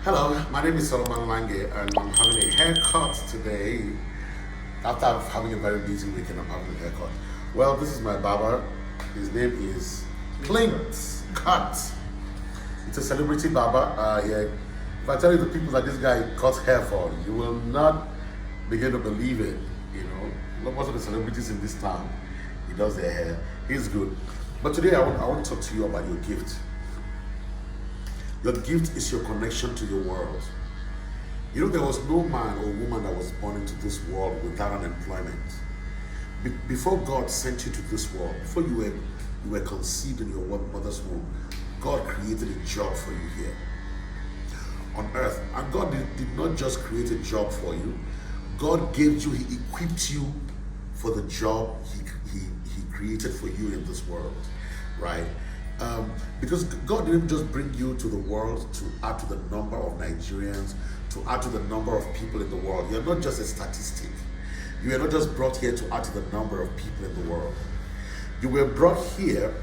Hello, my name is Solomon Lange, and I'm having a haircut today. After having a very busy weekend, I'm having a haircut. Well, this is my barber. His name is Clint Cut. It's a celebrity barber. Yeah. If I tell you the people that this guy cuts hair for, you will not begin to believe it. You know, most of the celebrities in this town, he does their hair. He's good. But today I want to talk to you about your gift. Your gift is your connection to your world. You know, there was no man or woman that was born into this world without an employment. Before God sent you to this world, before you were conceived in your mother's womb, God created a job for you here on earth. And God did not just create a job for you. God gave you, He equipped you for the job He created for you in this world, right? Because God didn't just bring you to the world to add to the number of Nigerians, to add to the number of people in the world. You're not just a statistic. You were not just brought here to add to the number of people in the world. You were brought here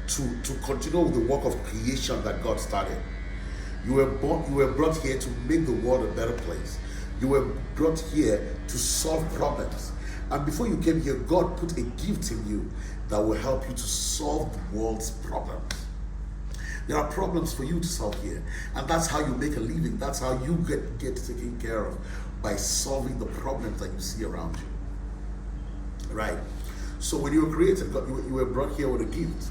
to continue with the work of creation that God started. You were brought here to make the world a better place. You were brought here to solve problems. And before you came here, God put a gift in you that will help you to solve the world's problems. There are problems for you to solve here. And that's how you make a living. That's how you get taken care of, by solving the problems that you see around you. Right? So when you were created, you were brought here with a gift.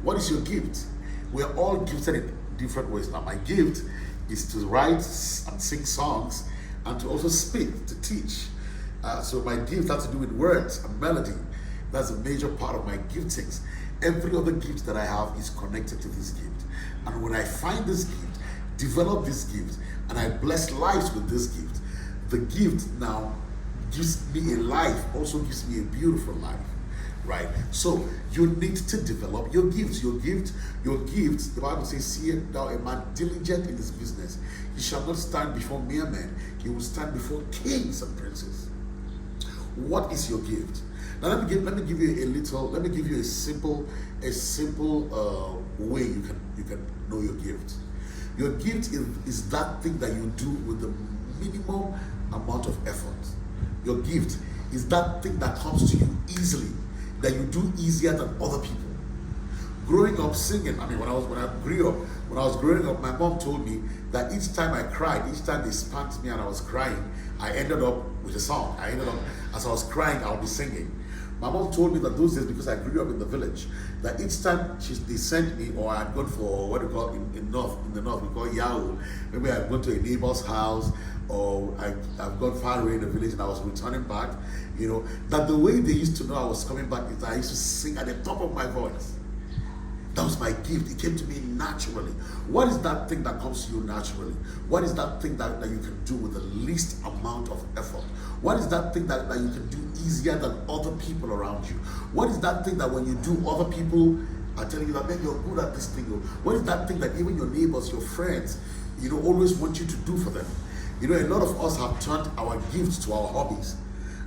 What is your gift? We're all gifted in different ways. Now, my gift is to write and sing songs and to also speak, to teach. So my gift has to do with words and melody. That's a major part of my giftings. Every other gift that I have is connected to this gift. And when I find this gift, develop this gift, and I bless lives with this gift, the gift now gives me a life, also gives me a beautiful life, right? So you need to develop your gifts. Your gift, the Bible says, see it thou a man diligent in his business. He shall not stand before mere men. He will stand before kings and princes. What is your gift? Now let me give you a simple way you can know your gift. Your gift is that thing that you do with the minimum amount of effort. Your gift is that thing that comes to you easily, that you do easier than other people. Growing up singing, when I was growing up, my mom told me that each time I cried, each time they spanked me and I was crying, I ended up with a song. As I was crying, I would be singing. My mom told me that those days, because I grew up in the village, that each time they sent me, or I had gone for what we call in the north, we call Yahoo. Maybe I'd gone to a neighbor's house, or I've gone far away in the village and I was returning back, that the way they used to know I was coming back is that I used to sing at the top of my voice. That was my gift. It came to me naturally. What is that thing that comes to you naturally? What is that thing that you can do with the least amount of effort? What is that thing that you can do easier than other people around you? What is that thing that when you do, other people are telling you that, man, you're good at this thing? What is that thing that even your neighbors, your friends, always want you to do for them? A lot of us have turned our gifts to our hobbies.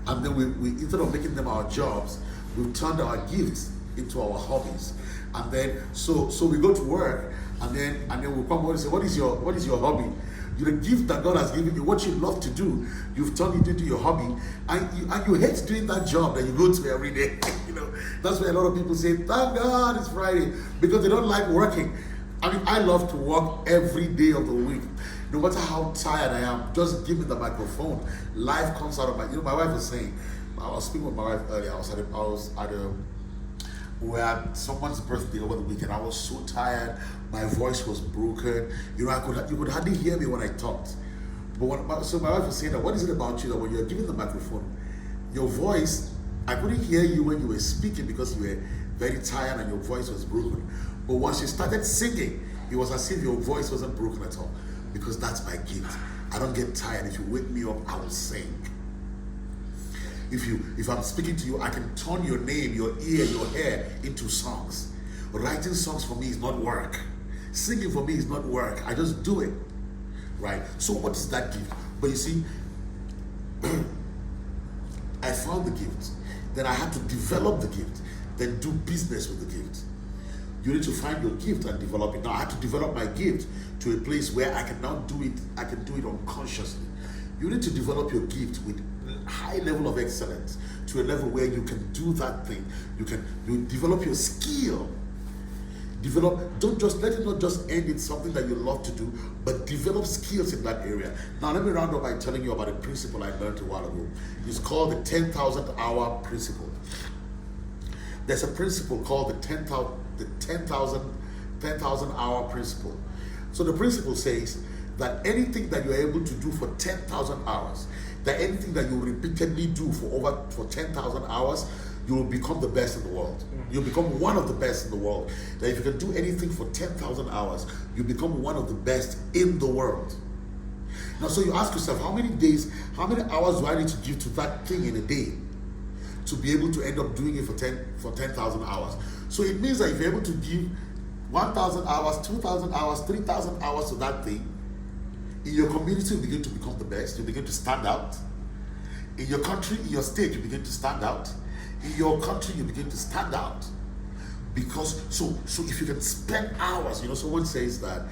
And then we instead of making them our jobs, we've turned our gifts into our hobbies. And then so we go to work, and then we'll come home and say, what is your hobby? The gift that God has given you, what you love to do, you've turned it into your hobby, and you hate doing that job that you go to every day. That's why a lot of people say, thank God it's Friday, because they don't like working. I love to work every day of the week. No matter how tired I am, just give me the microphone. Life comes out of my wife was saying, I was speaking with my wife earlier, we were at someone's birthday over the weekend. I was so tired. My voice was broken. You could hardly hear me when I talked. But so my wife was saying that, what is it about you that when you're given the microphone, your voice, I couldn't hear you when you were speaking because you were very tired and your voice was broken. But once you started singing, it was as if your voice wasn't broken at all. Because that's my gift. I don't get tired. If you wake me up, I will sing. If I'm speaking to you, I can turn your name, your ear, your hair into songs. Writing songs for me is not work. Singing for me is not work. I just do it. Right? So what is that gift? But you see, I found the gift. Then I had to develop the gift. Then do business with the gift. You need to find your gift and develop it. Now, I had to develop my gift to a place where I can now do it. I can do it unconsciously. You need to develop your gift with high level of excellence to a level where you can do that thing. You develop your skill. Don't just let it not just end in something that you love to do, but develop skills in that area. Now, let me round up by telling you about a principle I learned a while ago. It's called the 10,000 hour principle. There's a principle called the 10,000 hour principle. So the principle says that anything that you're able to do for 10,000 hours, that anything that you repeatedly do for 10,000 hours, you will become the best in the world. You'll become one of the best in the world. That if you can do anything for 10,000 hours, you become one of the best in the world. Now, so you ask yourself, how many hours do I need to give to that thing in a day to be able to end up doing it for 10,000 hours? So it means that if you're able to give 1,000 hours, 2,000 hours, 3,000 hours to that thing, in your community you begin to become the best. You begin to stand out. In your country, in your state, you begin to stand out. In your country, you begin to stand out. Because so if you can spend hours, someone says that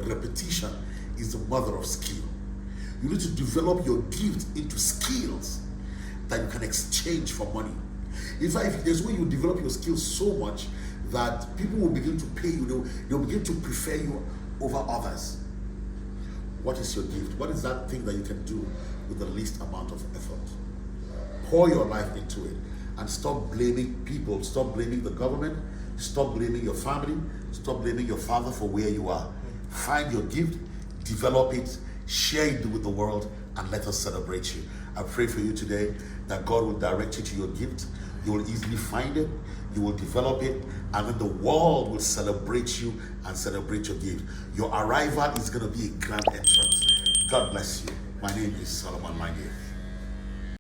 repetition is the mother of skill. You need to develop your gift into skills that you can exchange for money. In fact, if there's a way you develop your skills so much that people will begin to pay you, they'll begin to prefer you over others. What is your gift? What is that thing that you can do with the least amount of effort? Pour your life into it and stop blaming people, stop blaming the government, stop blaming your family, stop blaming your father for where you are. Find your gift, develop it, share it with the world, and let us celebrate you. I pray for you today that God will direct you to your gift. You will easily find it, you will develop it, and then the world will celebrate you and celebrate your gift. Your arrival is going to be a grand entrance. God bless you. My name is Solomon Lange.